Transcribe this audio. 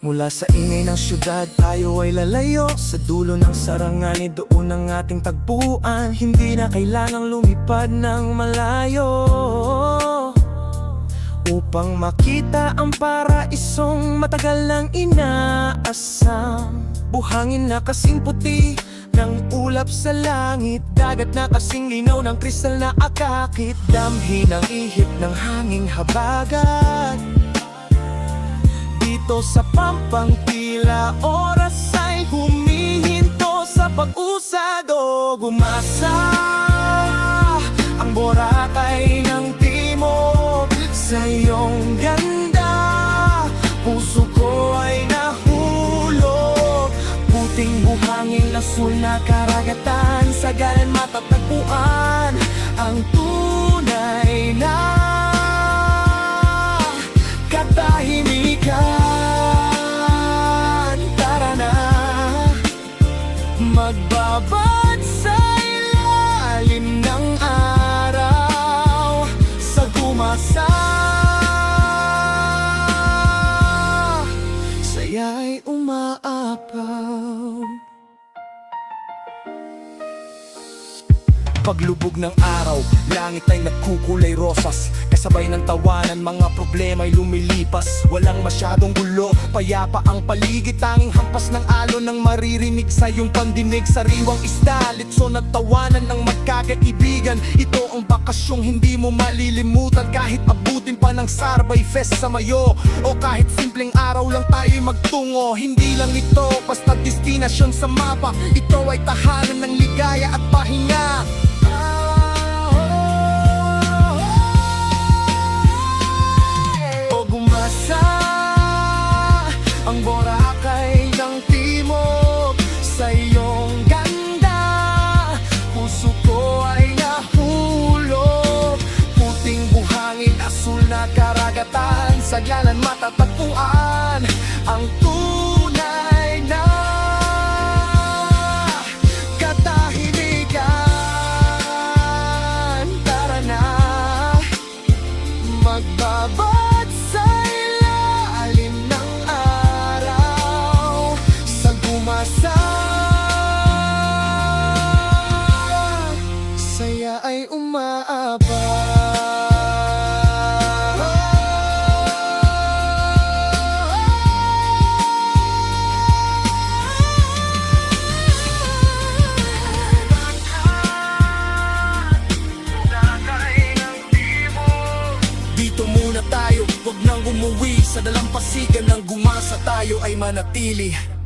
Mula sa ingay ng syudad, tayo ay lalayo. Sa dulo ng sarangani, doon ang ating tagpuan. Hindi na kailangang lumipad ng malayo upang makita ang paraisong matagal nang inaasam. Buhangin na kasing puti ng ulap sa langit, dagat na kasing linaw ng kristal na akakit. Damhi ng ihip ng hanging habagat. Dito sa Pampang tila oras ay humihinto sa pag-usad o gumasa. Ang Boracay ng timog sa iyong ganda, puso ko ay nahulog. Puting buhangin, asul na karagatan, sagalan matatagpuan ang tunay na katahimikan. Tara na, magbabad sa ilalim ng araw, sa gumasa saya'y umaapaw. Paglubog ng araw, langit ay nagkukulay rosas. Kasabay ng tawanan, mga problema'y lumilipas. Walang masyadong gulo, payapa ang paligid. Tanging hampas ng alon ng maririnig sa iyong pandinig. Sariwang isda, litso na tawanan ng magkakaibigan. Ito ang bakasyong hindi mo malilimutan. Kahit abutin pa ng Sarbay Fest sa Mayo, o kahit simpleng araw lang tayo'y magtungo. Hindi lang ito basta destinasyon sa mapa. Ito ay tahanan ng ligaya at pahinga. Ang Boracay ng timog sa iyong ganda, puso ko ay nahulog. Puting buhangin, asul na karagatan, saglanan matatagpuan ang tunay na katahimikan. Tara na, magbabad sa ilalim ng saya ay umaapaw. Dito muna tayo, huwag nang umuwi. Sa dalampasigan ng gumasa tayo ay manatili.